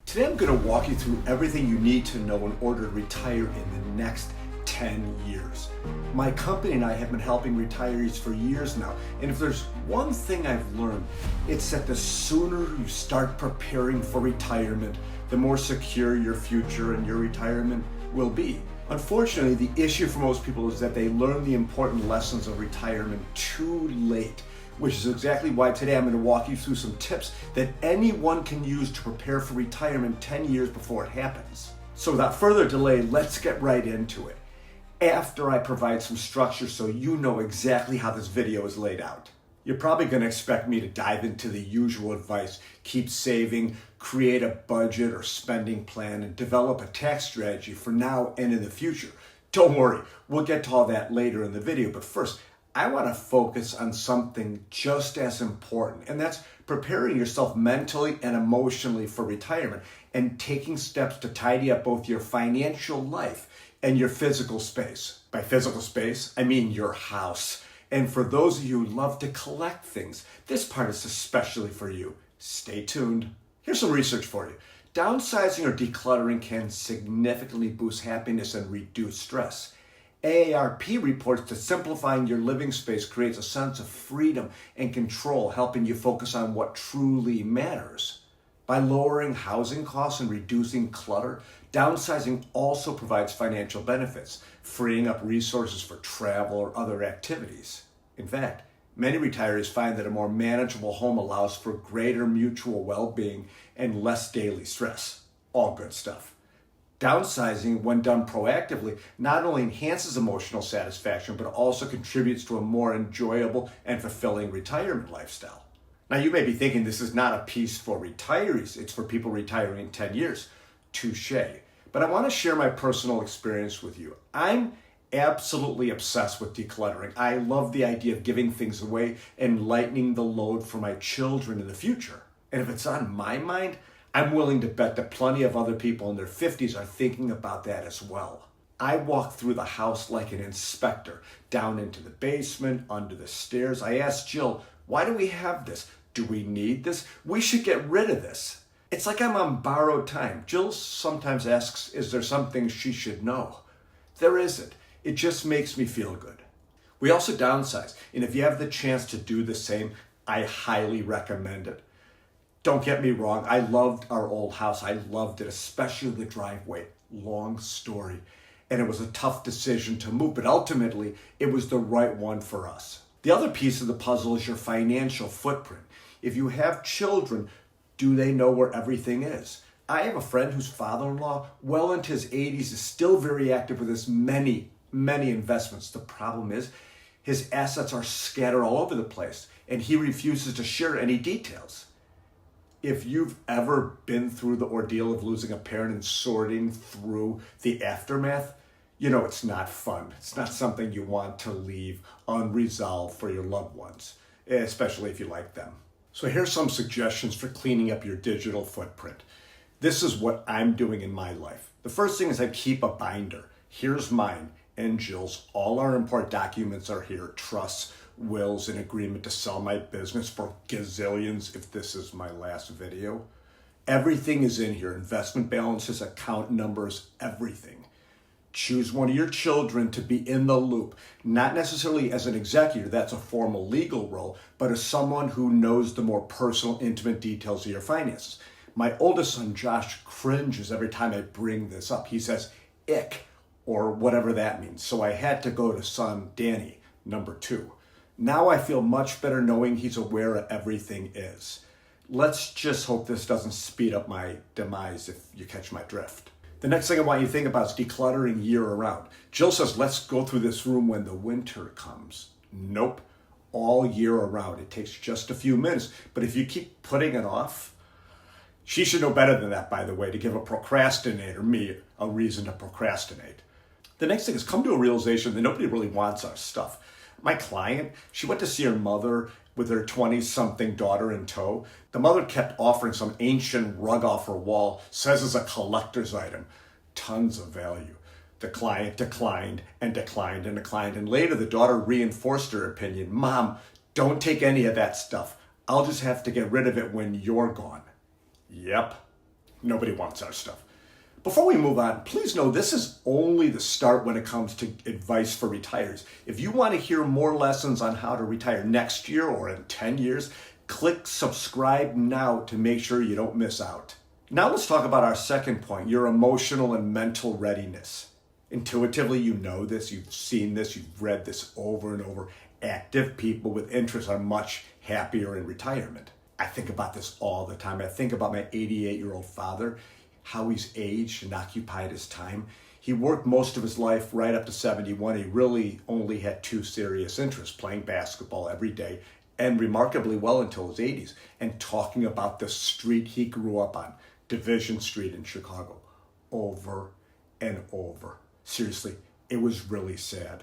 Today I'm going to walk you through everything you need to know in order to retire in the next 10 years. My company and I have been helping retirees for years now, and if there's one thing I've learned, it's that the sooner you start preparing for retirement, the more secure your future and your retirement will be. Unfortunately, the issue for most people is that they learn the important lessons of retirement too late, which is exactly why today I'm going to walk you through some tips that anyone can use to prepare for retirement 10 years before it happens. So without further delay, let's get right into it. After I provide some structure so you know exactly how this video is laid out. You're probably going to expect me to dive into the usual advice, keep saving, create a budget or spending plan, and develop a tax strategy for now and in the future. Don't worry, we'll get to all that later in the video, but first, I want to focus on something just as important, and that's preparing yourself mentally and emotionally for retirement and taking steps to tidy up both your financial life and your physical space. By physical space, I mean your house. And for those of you who love to collect things, this part is especially for you. Stay tuned. Here's some research for you. Downsizing or decluttering can significantly boost happiness and reduce stress. AARP reports that simplifying your living space creates a sense of freedom and control, helping you focus on what truly matters. By lowering housing costs and reducing clutter, downsizing also provides financial benefits, freeing up resources for travel or other activities. In fact, many retirees find that a more manageable home allows for greater mutual well-being and less daily stress. All good stuff. Downsizing, when done proactively, not only enhances emotional satisfaction, but also contributes to a more enjoyable and fulfilling retirement lifestyle. Now, you may be thinking this is not a piece for retirees, it's for people retiring in 10 years. Touché. But I want to share my personal experience with you. I'm absolutely obsessed with decluttering. I love the idea of giving things away and lightening the load for my children in the future. And if it's on my mind, I'm willing to bet that plenty of other people in their 50s are thinking about that as well. I walk through the house like an inspector, down into the basement, under the stairs. I asked Jill, why do we have this? Do we need this? We should get rid of this. It's like I'm on borrowed time. Jill sometimes asks, is there something she should know? There isn't. It just makes me feel good. We also downsize, and if you have the chance to do the same, I highly recommend it. Don't get me wrong, I loved our old house. I loved it, especially the driveway. Long story. And it was a tough decision to move, but ultimately, it was the right one for us. The other piece of the puzzle is your financial footprint. If you have children, do they know where everything is? I have a friend whose father-in-law, well into his 80s, is still very active with his many investments. The problem is his assets are scattered all over the place, and he refuses to share any details. If you've ever been through the ordeal of losing a parent and sorting through the aftermath, you know it's not fun. It's not something you want to leave unresolved for your loved ones, especially if you like them. So here's some suggestions for cleaning up your digital footprint. This is what I'm doing in my life. The first thing is I keep a binder. Here's mine and Jill's. All our important documents are here. Trusts, wills, and agreement to sell my business for gazillions if this is my last video. Everything is in here. Investment balances, account numbers, everything. Choose one of your children to be in the loop, not necessarily as an executor, that's a formal legal role, but as someone who knows the more personal, intimate details of your finances. My oldest son, Josh, cringes every time I bring this up. He says, ick, or whatever that means. So I had to go to son, Danny, number 2. Now I feel much better knowing he's aware of everything is. Let's just hope this doesn't speed up my demise if you catch my drift. The next thing I want you to think about is decluttering year-round. Jill says, let's go through this room when the winter comes. Nope, all year around. It takes just a few minutes, but if you keep putting it off, she should know better than that, by the way, to give a procrastinator, me, a reason to procrastinate. The next thing is come to a realization that nobody really wants our stuff. My client, she went to see her mother with her 20-something daughter in tow. The mother kept offering some ancient rug off her wall, says it's a collector's item. Tons of value. The client declined and declined and declined, and later the daughter reinforced her opinion. Mom, don't take any of that stuff. I'll just have to get rid of it when you're gone. Yep. Nobody wants our stuff. Before we move on, please know this is only the start when it comes to advice for retirees. If you want to hear more lessons on how to retire next year or in 10 years, click subscribe now to make sure you don't miss out. Now let's talk about our second point, your emotional and mental readiness. Intuitively, you know this, you've seen this, you've read this over and over. Active people with interests are much happier in retirement. I think about this all the time. I think about my 88-year-old father, how he's aged and occupied his time. He worked most of his life right up to 71. He really only had two serious interests, playing basketball every day and remarkably well until his 80s, and talking about the street he grew up on, Division Street in Chicago, over and over. Seriously, it was really sad.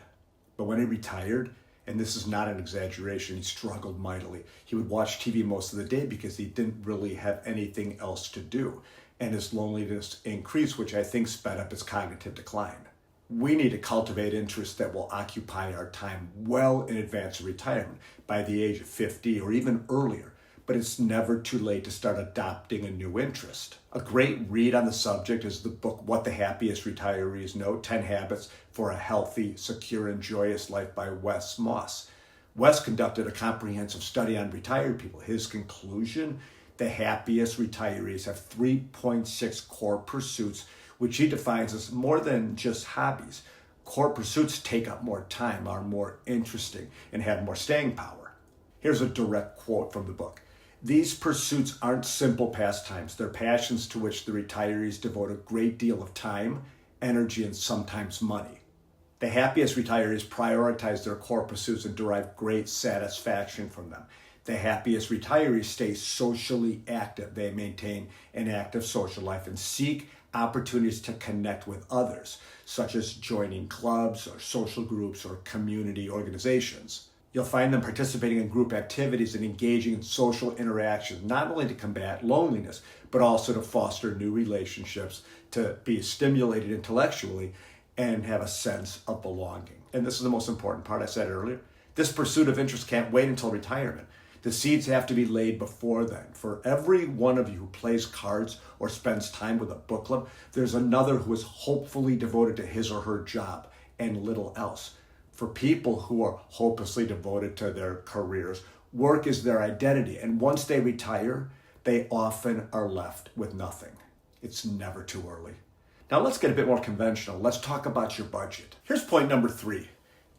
But when he retired, and this is not an exaggeration, he struggled mightily. He would watch TV most of the day because he didn't really have anything else to do. And his loneliness increased, which I think sped up his cognitive decline. We need to cultivate interests that will occupy our time well in advance of retirement, by the age of 50 or even earlier. But it's never too late to start adopting a new interest. A great read on the subject is the book, What the Happiest Retirees Know, 10 Habits for a Healthy, Secure, and Joyous Life by Wes Moss. Wes conducted a comprehensive study on retired people. His conclusion, the happiest retirees have 3.6 core pursuits, which he defines as more than just hobbies. Core pursuits take up more time, are more interesting, and have more staying power. Here's a direct quote from the book. These pursuits aren't simple pastimes. They're passions to which the retirees devote a great deal of time, energy, and sometimes money. The happiest retirees prioritize their core pursuits and derive great satisfaction from them. The happiest retirees stay socially active. They maintain an active social life and seek opportunities to connect with others, such as joining clubs or social groups or community organizations. You'll find them participating in group activities and engaging in social interactions, not only to combat loneliness, but also to foster new relationships, to be stimulated intellectually, and have a sense of belonging. And this is the most important part, I said earlier. This pursuit of interest can't wait until retirement. The seeds have to be laid before then. For every one of you who plays cards or spends time with a book club, there's another who is hopefully devoted to his or her job and little else. For people who are hopelessly devoted to their careers, work is their identity. And once they retire, they often are left with nothing. It's never too early. Now let's get a bit more conventional. Let's talk about your budget. Here's point number 3.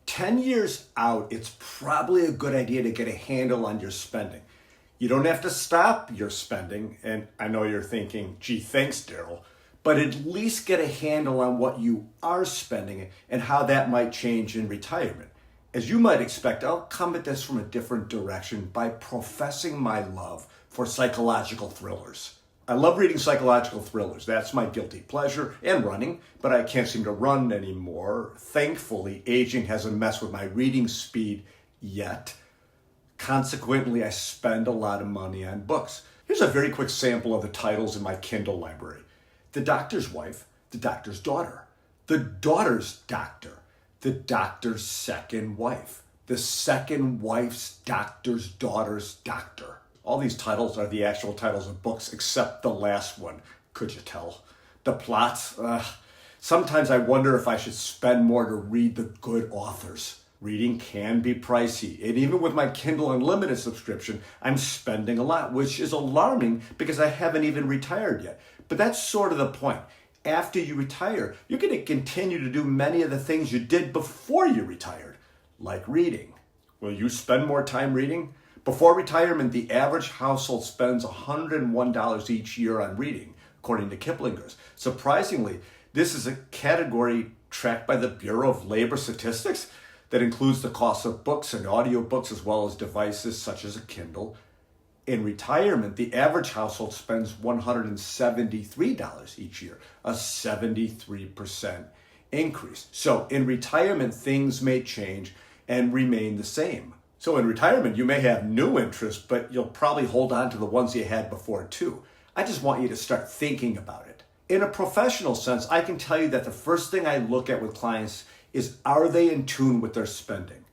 10 years out, it's probably a good idea to get a handle on your spending. You don't have to stop your spending, and I know you're thinking, gee, thanks, Daryl, but at least get a handle on what you are spending and how that might change in retirement. As you might expect, I'll come at this from a different direction by professing my love for psychological thrillers. I love reading psychological thrillers. That's my guilty pleasure, and running, but I can't seem to run anymore. Thankfully, aging hasn't messed with my reading speed yet. Consequently, I spend a lot of money on books. Here's a very quick sample of the titles in my Kindle library. The Doctor's Wife, The Doctor's Daughter, The Daughter's Doctor, The Doctor's Second Wife, The Second Wife's Doctor's Daughter's Doctor. All these titles are the actual titles of books except the last one. Could you tell? The plots? Sometimes I wonder if I should spend more to read the good authors. Reading can be pricey, and even with my Kindle Unlimited subscription, I'm spending a lot, which is alarming because I haven't even retired yet. But that's sort of the point. After you retire, you're going to continue to do many of the things you did before you retired, like reading. Will you spend more time reading? Before retirement, the average household spends $101 each year on reading, according to Kiplinger's. Surprisingly, this is a category tracked by the Bureau of Labor Statistics that includes the cost of books and audiobooks as well as devices such as a Kindle. In retirement, the average household spends $173 each year, a 73% increase. So in retirement, things may change and remain the same. So in retirement, you may have new interests, but you'll probably hold on to the ones you had before too. I just want you to start thinking about it. In a professional sense, I can tell you that the first thing I look at with clients is, are they in tune with their spending?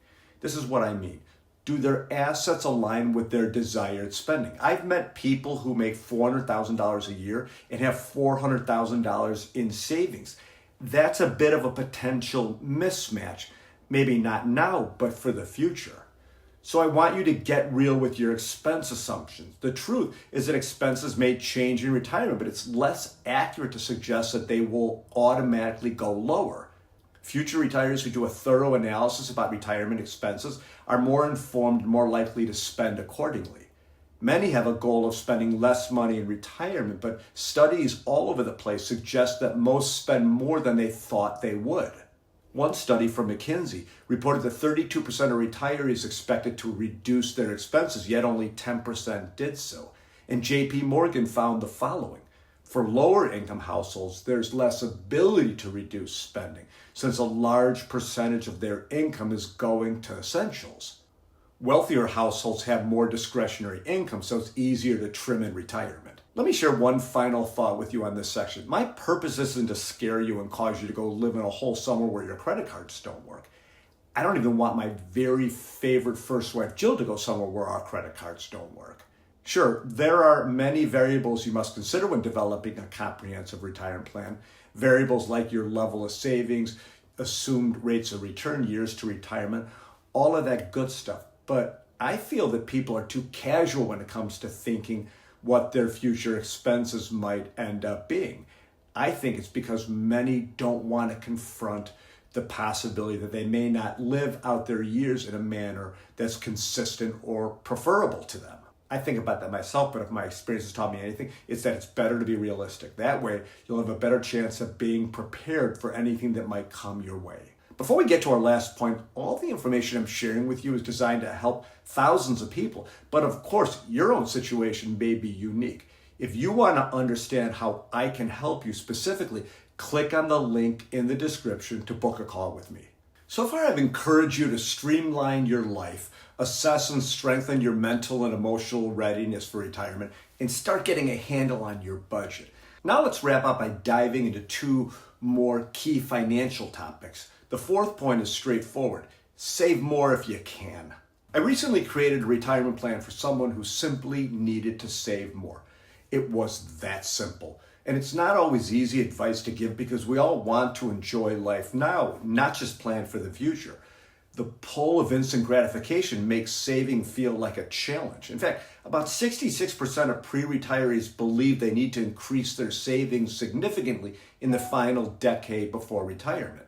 This is what I mean. Do their assets align with their desired spending? I've met people who make $400,000 a year and have $400,000 in savings. That's a bit of a potential mismatch. Maybe not now, but for the future. So I want you to get real with your expense assumptions. The truth is that expenses may change in retirement, but it's less accurate to suggest that they will automatically go lower. Future retirees who do a thorough analysis about retirement expenses are more informed and more likely to spend accordingly. Many have a goal of spending less money in retirement, but studies all over the place suggest that most spend more than they thought they would. One study from McKinsey reported that 32% of retirees expected to reduce their expenses, yet only 10% did so. And JP Morgan found the following. For lower income households, there's less ability to reduce spending, since a large percentage of their income is going to essentials. Wealthier households have more discretionary income, so it's easier to trim in retirement. Let me share one final thought with you on this section. My purpose isn't to scare you and cause you to go live in a hole somewhere where your credit cards don't work. I don't even want my very favorite first wife, Jill, to go somewhere where our credit cards don't work. Sure, there are many variables you must consider when developing a comprehensive retirement plan. Variables like your level of savings, assumed rates of return, years to retirement, all of that good stuff. But I feel that people are too casual when it comes to thinking what their future expenses might end up being. I think it's because many don't want to confront the possibility that they may not live out their years in a manner that's consistent or preferable to them. I think about that myself, but if my experience has taught me anything, it's that it's better to be realistic. That way, you'll have a better chance of being prepared for anything that might come your way. Before we get to our last point, all the information I'm sharing with you is designed to help thousands of people. But of course, your own situation may be unique. If you want to understand how I can help you specifically, click on the link in the description to book a call with me. So far, I've encouraged you to streamline your life, assess and strengthen your mental and emotional readiness for retirement, and start getting a handle on your budget. Now let's wrap up by diving into two more key financial topics. The fourth point is straightforward. Save more if you can. I recently created a retirement plan for someone who simply needed to save more. It was that simple. And it's not always easy advice to give because we all want to enjoy life now, not just plan for the future. The pull of instant gratification makes saving feel like a challenge. In fact, about 66% of pre-retirees believe they need to increase their savings significantly in the final decade before retirement.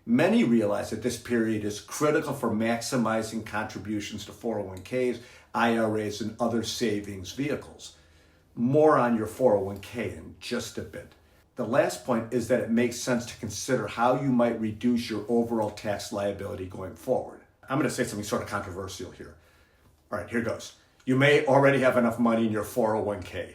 Many realize that this period is critical for maximizing contributions to 401ks, IRAs, and other savings vehicles. More on your 401k in just a bit. The last point is that it makes sense to consider how you might reduce your overall tax liability going forward. I'm going to say something sort of controversial here. All right, here goes. You may already have enough money in your 401k.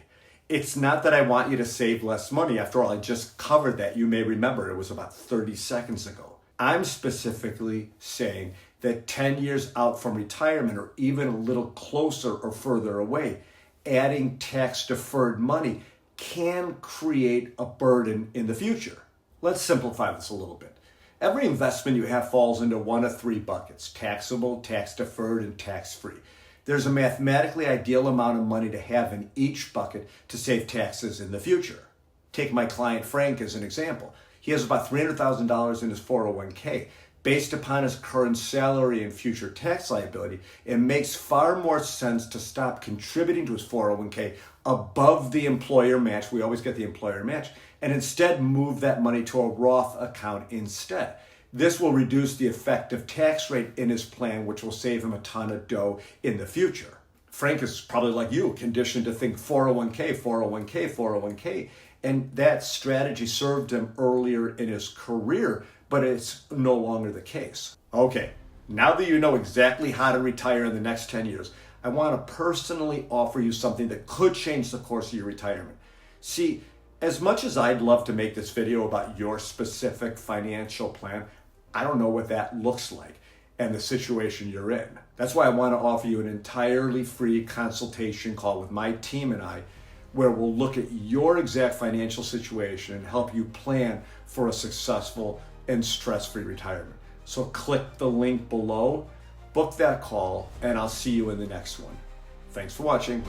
It's not that I want you to save less money. After all, I just covered that. You may remember it was about 30 seconds ago. I'm specifically saying that 10 years out from retirement or even a little closer or further away, adding tax-deferred money can create a burden in the future. Let's simplify this a little bit. Every investment you have falls into one of three buckets: taxable, tax-deferred, and tax-free. There's a mathematically ideal amount of money to have in each bucket to save taxes in the future. Take my client Frank as an example. He has about $300,000 in his 401k. Based upon his current salary and future tax liability, it makes far more sense to stop contributing to his 401k above the employer match. We always get the employer match, and instead move that money to a Roth account instead. This will reduce the effective tax rate in his plan, which will save him a ton of dough in the future. Frank is probably like you, conditioned to think 401k, 401k, 401k. And that strategy served him earlier in his career, but it's no longer the case. Okay, now that you know exactly how to retire in the next 10 years, I want to personally offer you something that could change the course of your retirement. See, as much as I'd love to make this video about your specific financial plan, I don't know what that looks like and the situation you're in. That's why I want to offer you an entirely free consultation call with my team and I, where we'll look at your exact financial situation and help you plan for a successful and stress-free retirement. So click the link below book that call, and I'll see you in the next one. Thanks for watching.